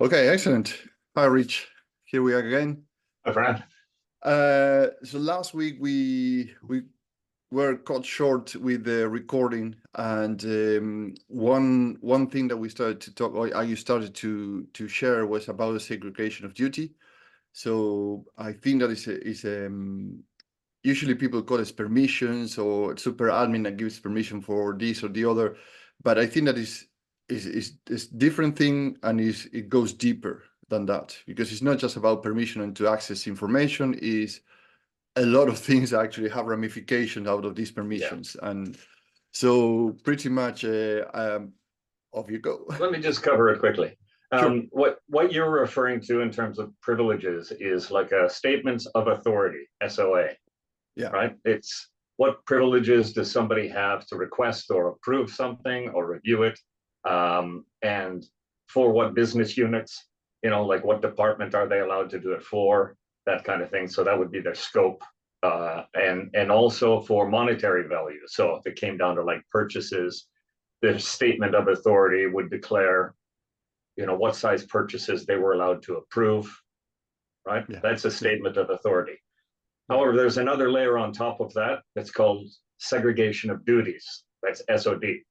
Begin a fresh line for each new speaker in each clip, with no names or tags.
Okay, excellent. Hi, Rich. Here we are again.
My friend.
So last week we were cut short with the recording, and one thing that we started to talk, or you started to share, was about the segregation of duty. So I think that is usually people call it permissions or super admin that gives permission for this or the other, but I think that is different thing, and it goes deeper than that, because it's not just about permission and to access information. Is a lot of things actually have ramifications out of these permissions, and so pretty much off you go.
Let me just cover it quickly.
Sure.
What you're referring to in terms of privileges is like a statements of authority, SoA,
Yeah.
right? It's what privileges does somebody have to request or approve something or review it, and for what business units, like what department are they allowed to do it for, that kind of thing. So that would be their scope, and also for monetary value. So if it came down to like purchases, the statement of authority would declare, what size purchases they were allowed to approve, right?
Yeah.
That's a statement of authority.
Right.
However, there's another layer on top of that that's called segregation of duties. That's SOD.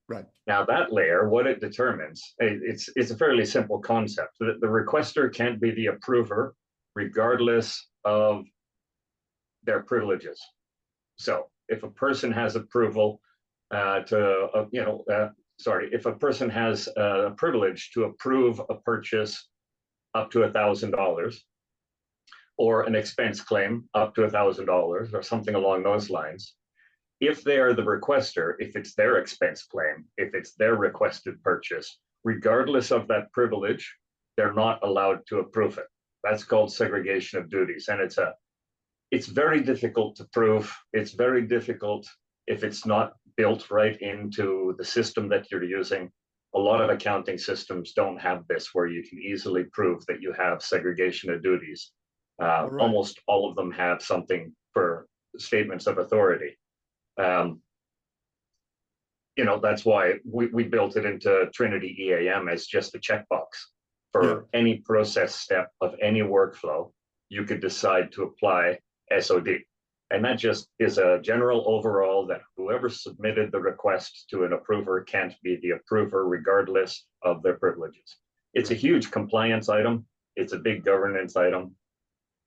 Right.
Now that layer, what it determines, it's a fairly simple concept. The requester can't be the approver regardless of their privileges. So if a person has approval if a person has a privilege to approve a purchase up to $1,000, or an expense claim up to $1,000, or something along those lines, if they are the requester, if it's their expense claim, if it's their requested purchase, regardless of that privilege, they're not allowed to approve it. That's called segregation of duties, and it's very difficult to prove. It's very difficult if it's not built right into the system that you're using. A lot of accounting systems don't have this, where you can easily prove that you have segregation of duties.
All right.
Almost all of them have something for statements of authority. That's why we built it into Trinity EAM as just a checkbox for any process step of any workflow. You could decide to apply SOD. And that just is a general overall that whoever submitted the request to an approver can't be the approver regardless of their privileges. It's a huge compliance item. It's a big governance item,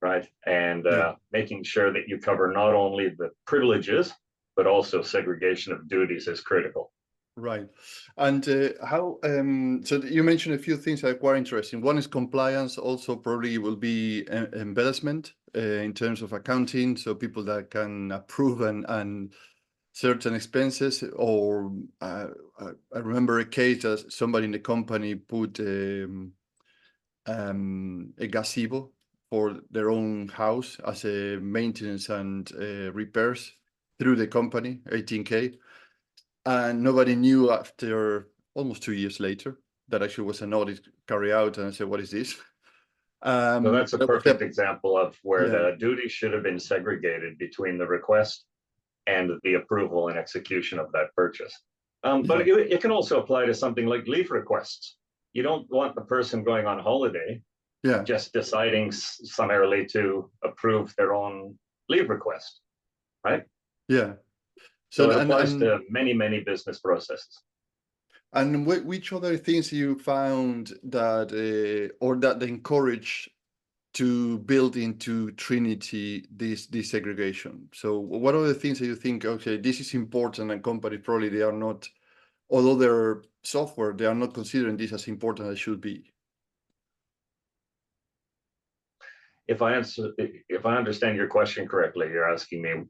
right? And making sure that you cover not only the privileges, but also segregation of duties is critical.
Right. And so you mentioned a few things that are quite interesting. One is compliance, also probably will be embellishment in terms of accounting. So people that can approve and certain expenses, or I remember a case that somebody in the company put a gazebo for their own house as a maintenance and repairs through the company, 18K. And nobody knew after almost 2 years later that actually was an audit carried out, and I said, what is this?
So that's a perfect example of where the duty should have been segregated between the request and the approval and execution of that purchase. But it can also apply to something like leave requests. You don't want the person going on holiday just deciding summarily to approve their own leave request, right?
Yeah.
So it applies to many, many business processes.
And which other things you found that or that encourage to build into Trinity this segregation? So what are the things that you think, okay, this is important, and companies probably they are not, although they're software, they are not considering this as important as it should be?
If I understand your question correctly, you're asking me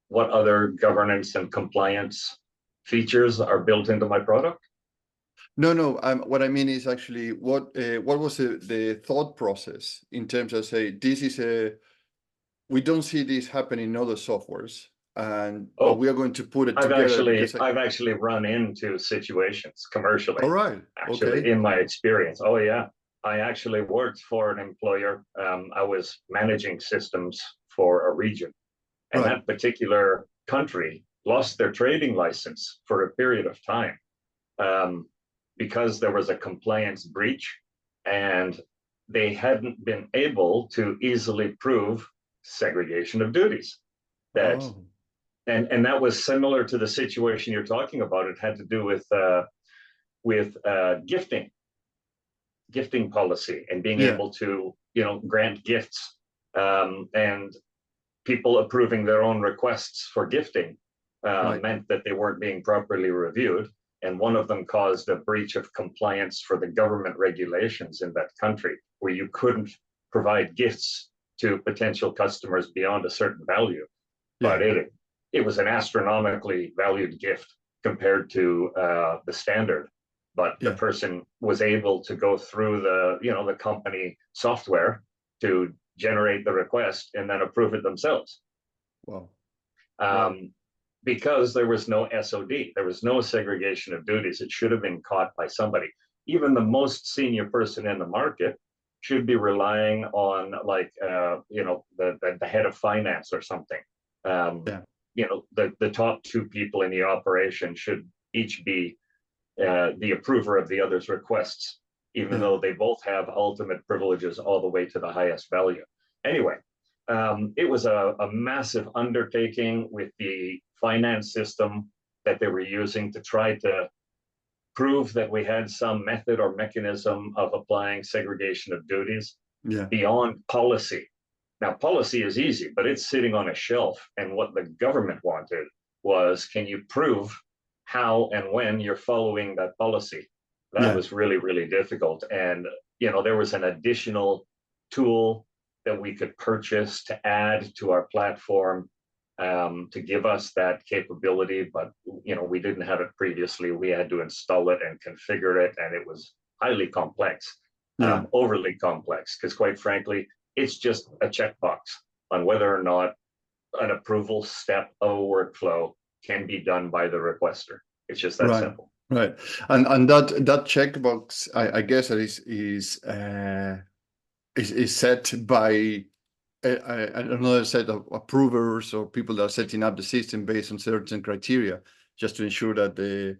what other governance and compliance features are built into my product?
No. What I mean is actually what was the thought process in terms of, say, this is we don't see this happening in other softwares, but we are going to put it together.
I've actually run into situations commercially.
All right.
Actually, in my experience. Oh yeah. I actually worked for an employer. I was managing systems for a region, and that particular country lost their trading license for a period of time. because there was a compliance breach and they hadn't been able to easily prove segregation of duties. That
Oh,
and that was similar to the situation you're talking about. It had to do with gifting policy and being
yeah,
able to grant gifts, and people approving their own requests for gifting
right.
meant that they weren't being properly reviewed. And one of them caused a breach of compliance for the government regulations in that country, where you couldn't provide gifts to potential customers beyond a certain value.
Yeah,
But it was an astronomically valued gift compared to the standard. But the
yeah.
person was able to go through the company software to generate the request and then approve it themselves.
Wow. Wow.
Um, because there was no SOD, there was no segregation of duties. It should have been caught by somebody. Even the most senior person in the market should be relying on, like, the head of finance or something. Um,
Yeah,
the top two people in the operation should each be the approver of the other's requests, even
yeah,
though they both have ultimate privileges all the way to the highest value. Anyway, it was a massive undertaking with the finance system that they were using to try to prove that we had some method or mechanism of applying segregation of duties
yeah,
beyond policy. Now, policy is easy, but it's sitting on a shelf. And what the government wanted was, can you prove how and when you're following that policy? That
yeah,
was really, really difficult. And, there was an additional tool that we could purchase to add to our platform, to give us that capability. But, we didn't have it previously. We had to install it and configure it. And it was highly complex,
yeah.
overly complex, because quite frankly, it's just a checkbox on whether or not an approval step of a workflow can be done by the requester. It's just that
Right,
simple.
right. And that checkbox, I guess that is set by another set of approvers or people that are setting up the system based on certain criteria, just to ensure that the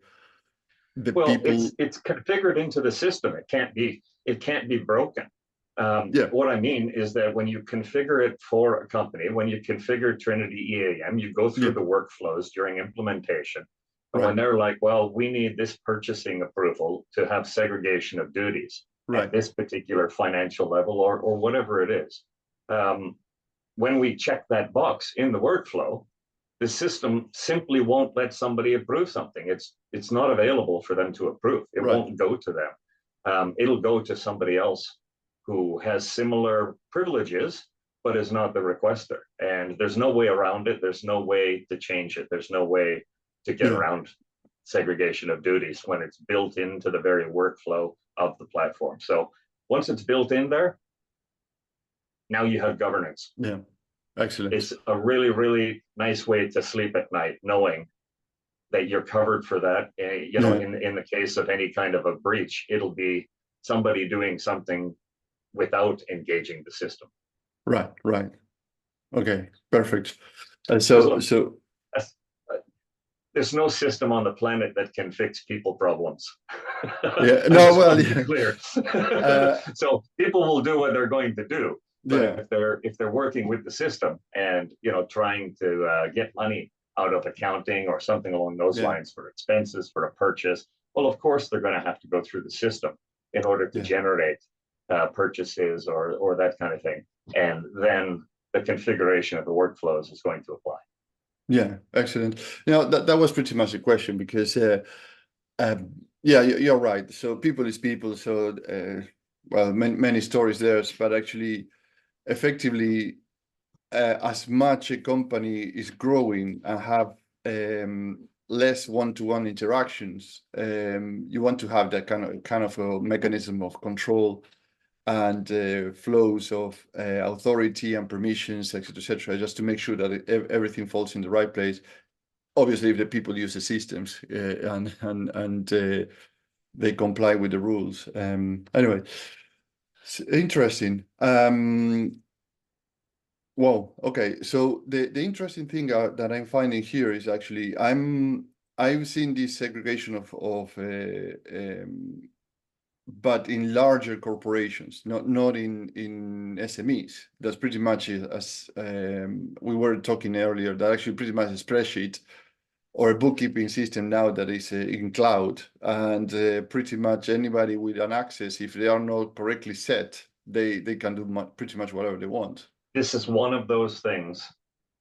Well,
people.
it's configured into the system. It can't be broken.
Yeah,
What I mean is that when you configure it for a company, when you configure Trinity EAM, you go through
yeah,
the workflows during implementation. And when
right,
they're like, well, we need this purchasing approval to have segregation of duties at
right,
this particular financial level, or whatever it is. Um, when we check that box in the workflow, the system simply won't let somebody approve something. It's not available for them to approve. It
right.
won't go to them. It'll go to somebody else who has similar privileges, but is not the requester. And there's no way around it. There's no way to change it. There's no way to get
Yeah,
around segregation of duties when it's built into the very workflow of the platform. So once it's built in there, now you have governance.
yeah. Excellent.
It's a really, really nice way to sleep at night, knowing that you're covered for that.
Yeah,
In the case of any kind of a breach, it'll be somebody doing something without engaging the system.
right, right. Okay, perfect. And
Because
so,
look, there's no system on the planet that can fix people problems.
yeah,
I
no,
just
well,
want to be
yeah,
clear.
uh,
So people will do what they're going to do, but
yeah,
if they're working with the system and trying to get money out of accounting or something along those
yeah,
lines for expenses for a purchase, well, of course they're going to have to go through the system in order to
yeah.
generate purchases or that kind of thing, and then the configuration of the workflows is going to apply.
Yeah, excellent. That was pretty much the question because, yeah, you're right. So people is people. So, well, many stories there, but actually, effectively, as much a company is growing and have less one-to-one interactions, you want to have that kind of a mechanism of control and flows of authority and permissions, etc., just to make sure that everything falls in the right place. Obviously, if the people use the systems and they comply with the rules. Anyway, it's interesting. Wow. Okay. So the interesting thing that I'm finding here is actually I've seen this segregation but in larger corporations, not in SMEs. That's pretty much as we were talking earlier. That actually pretty much a spreadsheet or a bookkeeping system now that is in cloud, and pretty much anybody with an access, if they are not correctly set, they can do pretty much whatever they want.
This is one of those things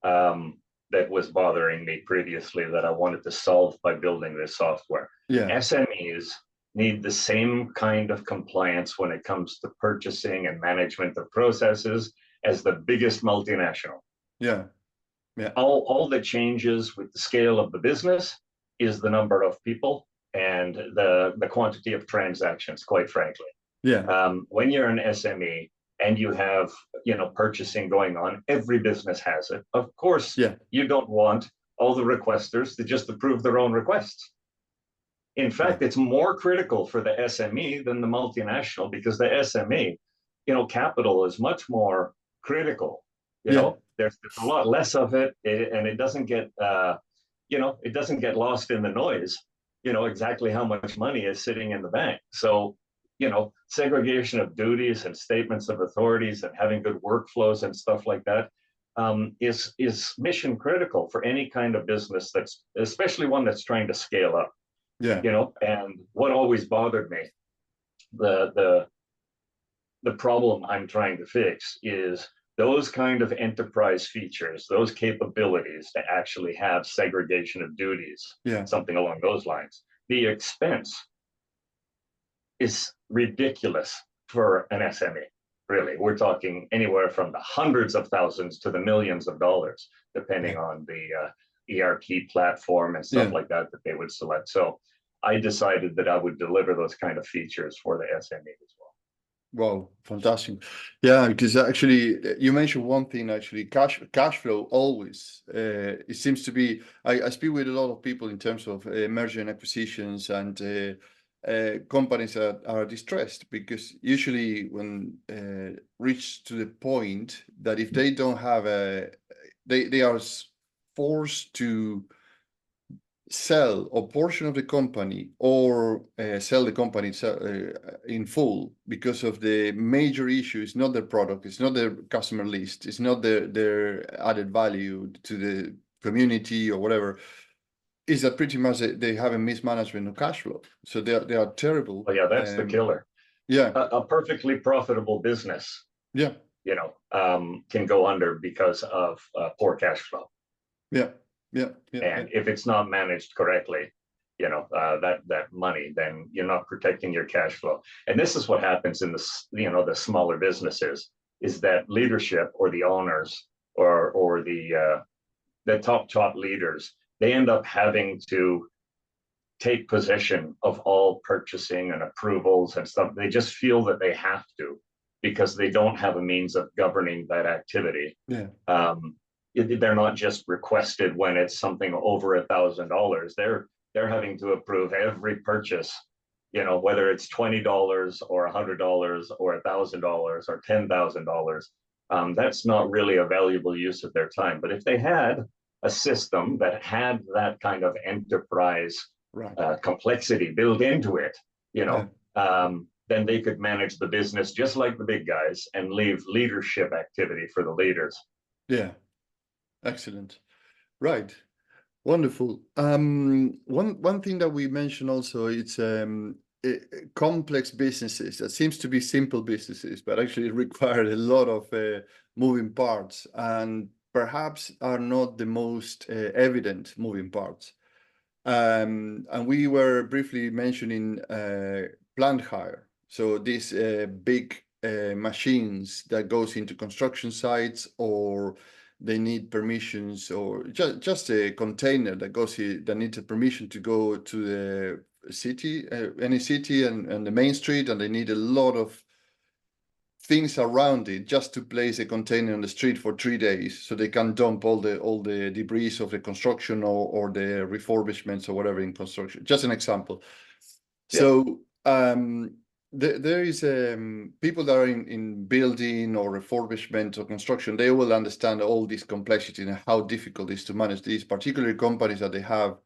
that was bothering me previously that I wanted to solve by building this software.
Yeah.
SMEs need the same kind of compliance when it comes to purchasing and management of processes as the biggest multinational.
Yeah. Yeah.
All that changes with the scale of the business is the number of people and the quantity of transactions, quite frankly.
Yeah.
When you're an SME and you have, purchasing going on, every business has it. Of course,
Yeah.
you don't want all the requesters to just approve their own requests. In fact, it's more critical for the SME than the multinational, because the SME, capital is much more critical. There's a lot less of it, and it doesn't get, it doesn't get lost in the noise. Exactly how much money is sitting in the bank. So, segregation of duties and statements of authorities and having good workflows and stuff like that is mission critical for any kind of business, that's especially one that's trying to scale up.
Yeah.
And what always bothered me, the problem I'm trying to fix is those kind of enterprise features, those capabilities to actually have segregation of duties, something along those lines. The expense is ridiculous for an SME. Really, we're talking anywhere from the hundreds of thousands to the millions of dollars, depending on the ERP platform and stuff like that they would select. So I decided that I would deliver those kind of features for the SME as well.
Wow, fantastic. Yeah, because actually you mentioned one thing, actually, cash flow always. It seems to be, I speak with a lot of people in terms of merger and acquisitions and companies that are distressed, because usually when reach to the point that if they don't have they are forced to sell a portion of the company or sell the company in full, because of the major issue. It's not their product, it's not their customer list, it's not their added value to the community or whatever. Is that pretty much they have a mismanagement of cash flow, so they are terrible.
Well, yeah, that's the killer.
Yeah,
a perfectly profitable business, can go under because of poor cash flow.
Yeah.
And if it's not managed correctly, that money, then you're not protecting your cash flow. And this is what happens in the smaller businesses, is that leadership or the owners or the top leaders, they end up having to take possession of all purchasing and approvals and stuff. They just feel that they have to, because they don't have a means of governing that activity. They're not just requested when it's something over $1,000. They're having to approve every purchase, whether it's $20 or $100 or $1,000 or $10,000. That's not really a valuable use of their time. But if they had a system that had that kind of enterprise complexity built into it, then they could manage the business just like the big guys and leave leadership activity for the leaders.
Yeah. Excellent. Right. Wonderful. One thing that we mentioned also, it's complex businesses that seems to be simple businesses, but actually require a lot of moving parts, and perhaps are not the most evident moving parts. And we were briefly mentioning plant hire. So these big machines that goes into construction sites, or they need permissions, or just a container that goes here that needs a permission to go to the city, any city and the main street, and they need a lot of things around it just to place a container on the street for 3 days, so they can dump all the debris of the construction or the refurbishments or whatever in construction. Just an example. So there is people that are in building or refurbishment or construction, they will understand all these complexity and how difficult it is to manage these, particularly companies that they have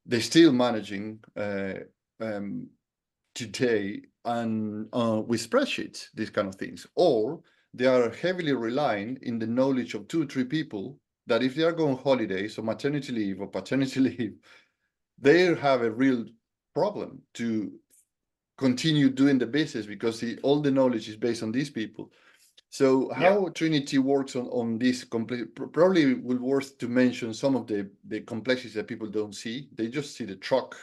they're still managing today and with spreadsheets, these kind of things, or they are heavily relying in the knowledge of 2 or 3 people that if they are going holidays or maternity leave or paternity leave, they have a real problem to continue doing the business because all the knowledge is based on these people. So how Trinity works on this probably will worth to mention some of the complexities that people don't see. They just see the truck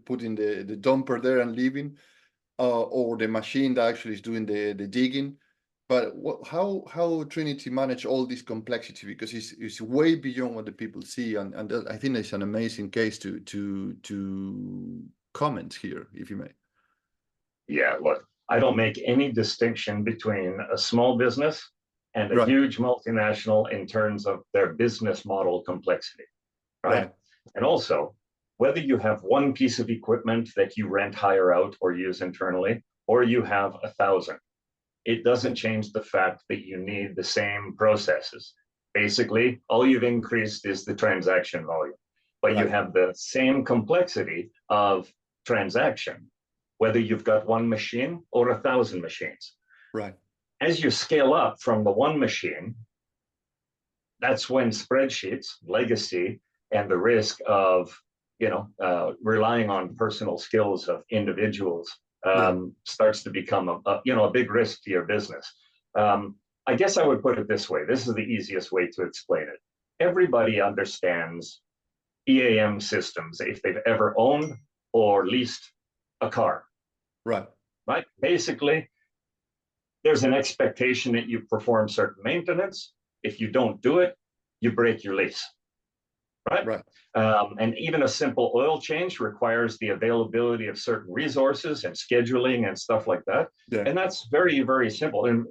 putting the dumper there and leaving, or the machine that actually is doing the digging. But how Trinity manage all this complexity, because it's way beyond what the people see, and I think it's an amazing case to comment here, if you may.
Yeah, look, I don't make any distinction between a small business and a
Right.
huge multinational in terms of their business model complexity, right? And also, whether you have one piece of equipment that you rent, hire out, or use internally, or you have 1,000, it doesn't change the fact that you need the same processes. Basically, all you've increased is the transaction volume, but you have the same complexity of transaction, whether you've got one machine or 1,000 machines.
Right.
As you scale up from the one machine, that's when spreadsheets, legacy, and the risk of relying on personal skills of individuals starts to become a big risk to your business. I guess I would put it this way. This is the easiest way to explain it. Everybody understands EAM systems if they've ever owned or leased a car.
Right.
Basically, there's an expectation that you perform certain maintenance. If you don't do it, you break your lease. Right. And even a simple oil change requires the availability of certain resources and scheduling and stuff like that. And that's very, very simple. And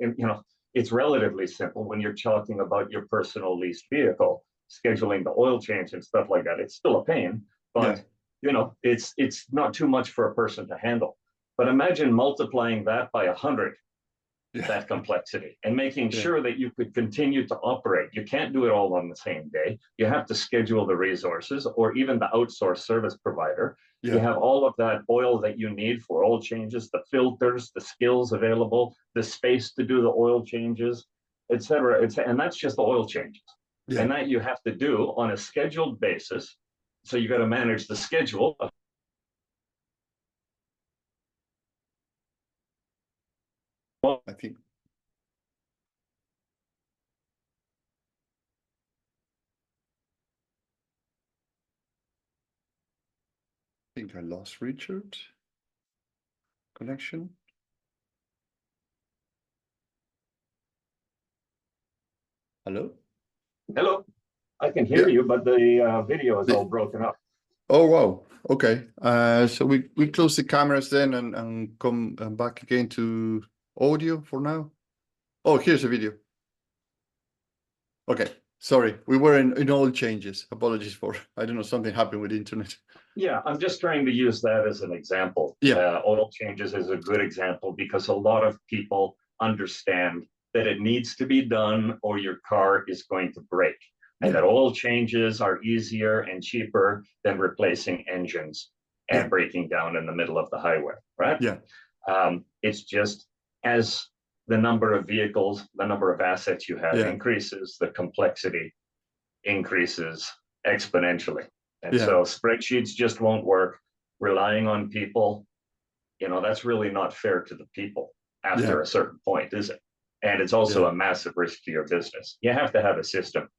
it's relatively simple when you're talking about your personal leased vehicle, scheduling the oil change and stuff like that. It's still a pain, but it's not too much for a person to handle. But imagine multiplying that by 100, that complexity, and making sure that you could continue to operate. You can't do it all on the same day. You have to schedule the resources, or even the outsourced service provider. You have all of that oil that you need for oil changes, the filters, the skills available, the space to do the oil changes, etc. And that's just the oil changes. And that you have to do on a scheduled basis. So you got to manage the schedule.
I think I lost Richard. Connection. Hello?
Hello. I can hear you, but the video is all broken up.
Oh, wow. Okay. So we close the cameras then and come back again to audio for now. Oh, here's a video. Okay. Sorry. We were in all changes. Apologies for, I don't know, something happened with the internet.
Yeah, I'm just trying to use that as an example. Oil changes is a good example because a lot of people understand that it needs to be done or your car is going to break. And that oil changes are easier and cheaper than replacing engines and breaking down in the middle of the highway, right? It's just as the number of vehicles, the number of assets you have increases, the complexity increases exponentially. And so spreadsheets just won't work. Relying on people, that's really not fair to the people after a certain point, is it? And it's also a massive risk to your business. You have to have a system.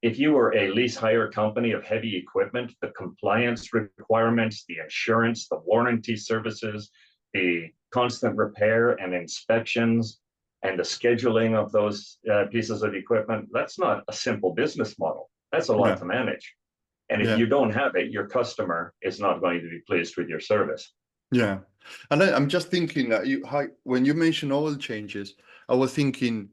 If you were a lease hire company of heavy equipment, the compliance requirements, the insurance, the warranty services, the constant repair and inspections, and the scheduling of those pieces of equipment, that's not a simple business model. That's a lot to manage. And if you don't have it, your customer is not going to be pleased with your service.
Yeah. And I'm just thinking that when you mention oil changes, I was thinking,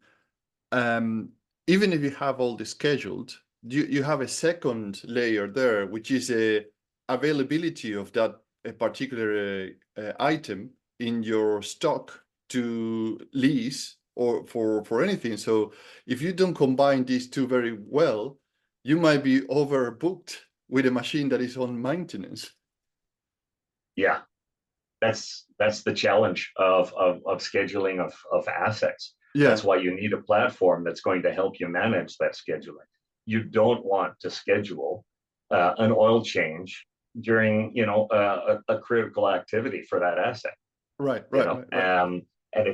even if you have all this scheduled, you have a second layer there, which is a availability of that particular item in your stock to lease or for anything. So if you don't combine these two very well, you might be overbooked with a machine that is on maintenance.
Yeah, that's the challenge of scheduling of assets.
Yeah,
That's why you need a platform that's going to help you manage that scheduling. You don't want to schedule an oil change during, you know, a critical activity for that asset.
right,
You
right,
know,
right, right.
and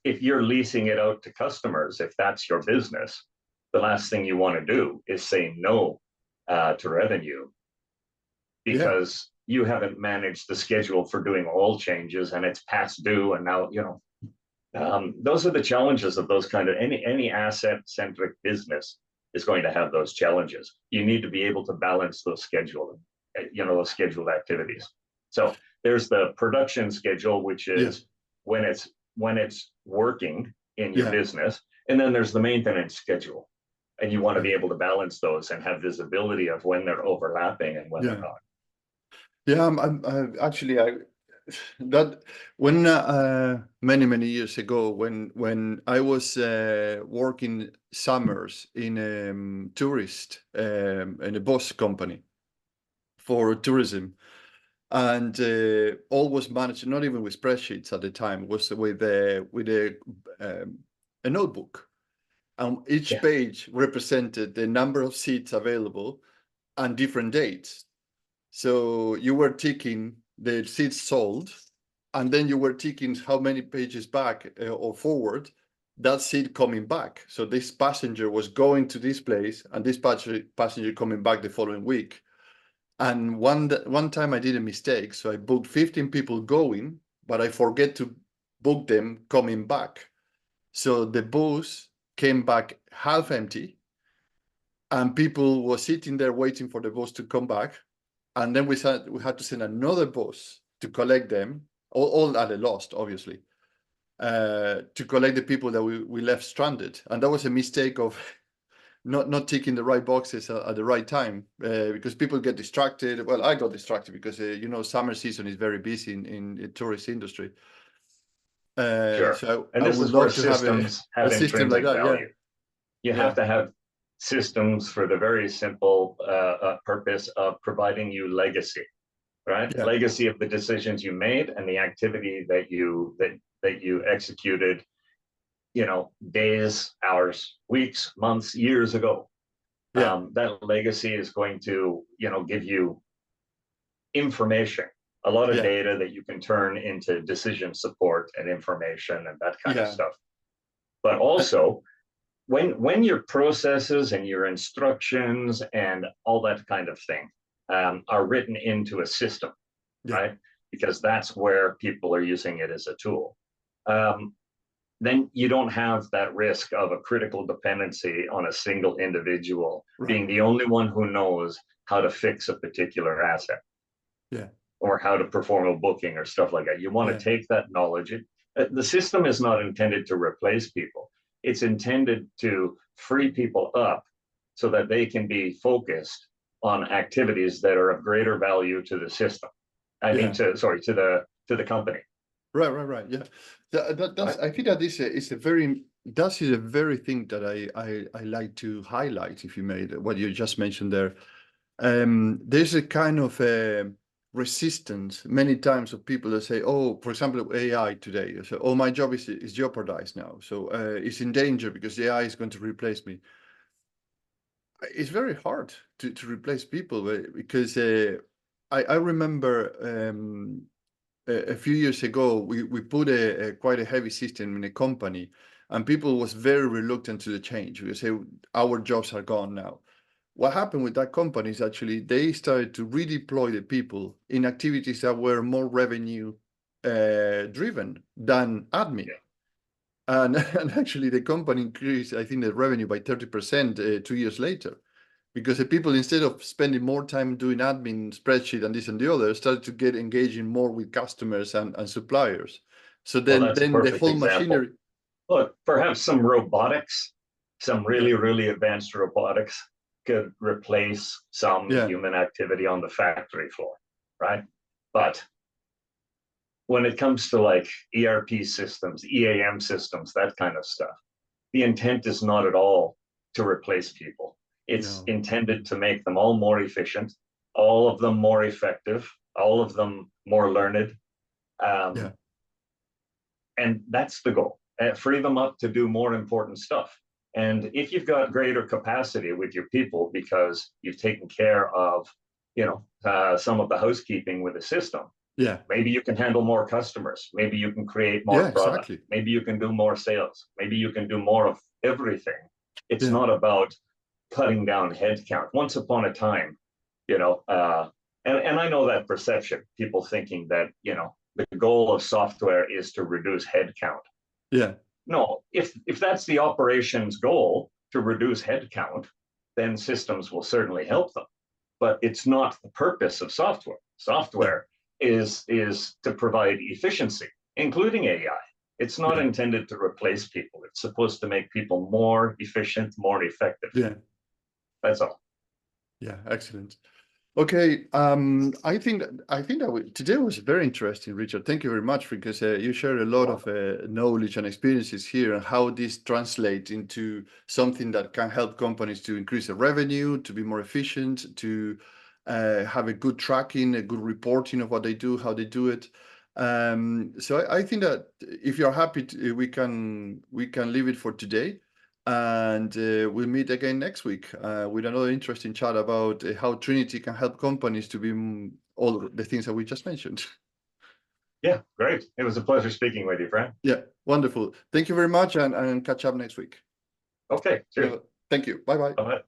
if you're leasing it out to customers, if that's your business, the last thing you want to do is say no to revenue,
Yeah,
because you haven't managed the schedule for doing oil changes and it's past due, and now, you know, those are the challenges of those kind of any asset centric business is going to have those challenges. You need to be able to balance those scheduled, you know, those scheduled activities. So there's the production schedule, which
yeah,
is when it's working in your
yeah,
business, and then there's the maintenance schedule, and you want to
yeah,
be able to balance those and have visibility of when they're overlapping and when they're
yeah.
not.
Yeah, actually, I that when many years ago, when I was working summers in tourist in a bus company for tourism, and all was managed not even with spreadsheets at the time, was a notebook, and each
Yeah,
page represented the number of seats available and different dates. So you were ticking the seats sold, and then you were ticking how many pages back or forward that seat coming back. So this passenger was going to this place, and this passenger coming back the following week. And one time I did a mistake, so I booked 15 people going, but I forget to book them coming back. So the bus came back half empty, and people were sitting there waiting for the bus to come back. And then we had to send another bus to collect them, all at a loss, obviously, to collect the people that we left stranded. And that was a mistake of not ticking the right boxes at the right time, because people get distracted. Well, I got distracted because you know, summer season is very busy in the tourist industry.
sure.
So
And
I
this
would
is where
love to have
systems
a
have
system like
intrinsic
that. Yeah,
value. You
yeah,
have to have systems for the very simple purpose of providing you legacy, right?
yeah,
Legacy of the decisions you made and the activity that you executed, you know, days, hours, weeks, months, years ago.
yeah,
That legacy is going to, you know, give you information, a lot of
yeah,
data that you can turn into decision support and information and that kind of
yeah,
stuff. But also, when your processes and your instructions and all that kind of thing are written into a system,
yeah,
right? Because that's where people are using it as a tool. Um, then you don't have that risk of a critical dependency on a single individual
right,
being the only one who knows how to fix a particular asset
yeah,
or how to perform a booking or stuff like that. You want
yeah,
to take that knowledge. The system is not intended to replace people. It's intended to free people up so that they can be focused on activities that are of greater value to the system. I mean,
yeah.
to the company.
Right, right, right. Yeah, that's.
Right?
I think that is a very that is a very thing that I like to highlight. If you made what you just mentioned there, there's a kind of resistance many times of people that say, oh, for example, AI today. They say, oh, my job is jeopardized now, so it's in danger because AI is going to replace me. It's very hard to replace people because I remember. A few years ago, we put a quite a heavy system in a company, and people was very reluctant to the change. We say our jobs are gone now. What happened with that company is actually they started to redeploy the people in activities that were more revenue driven than admin.
Yeah.
And actually the company increased, I think, the revenue by 30% 2 years later, because the people, instead of spending more time doing admin, spreadsheet, and this and the other, started to get engaging more with customers and suppliers. So
Well,
then
that's a
the
perfect
whole
example.
machinery.
Look, perhaps some robotics, some
Yeah,
really advanced robotics could replace some
yeah,
human activity on the factory floor, right? But when it comes to like ERP systems, EAM systems, that kind of stuff, the intent is not at all to replace people. It's
No.
intended to make them all more efficient, all of them more effective, all of them more learned.
Yeah.
And that's the goal. Free them up to do more important stuff. And if you've got greater capacity with your people because you've taken care of, some of the housekeeping with the system,
Yeah.
maybe you can handle more customers. Maybe you can create more
Yeah,
product.
exactly.
Maybe you can do more sales. Maybe you can do more of everything. It's
Yeah.
not about cutting down headcount. Once upon a time, and I know that perception, people thinking that, the goal of software is to reduce headcount.
Yeah.
No, if that's the operation's goal to reduce headcount, then systems will certainly help them. But it's not the purpose of software. Software is to provide efficiency, including AI. It's not intended to replace people. It's supposed to make people more efficient, more effective.
Yeah.
That's all.
Yeah, excellent. Okay, I think that today was very interesting, Richard. Thank you very much, because you shared a lot of knowledge and experiences here and how this translates into something that can help companies to increase their revenue, to be more efficient, to have a good tracking, a good reporting of what they do, how they do it. So I think that if you're happy, we can leave it for today. And we'll meet again next week with another interesting chat about how Trinity can help companies to be all the things that we just mentioned.
Yeah, great. It was a pleasure speaking with you, Fran.
Yeah, wonderful. Thank you very much, and catch up next week.
Okay, cheers.
Thank you. Bye-bye.
Bye-bye.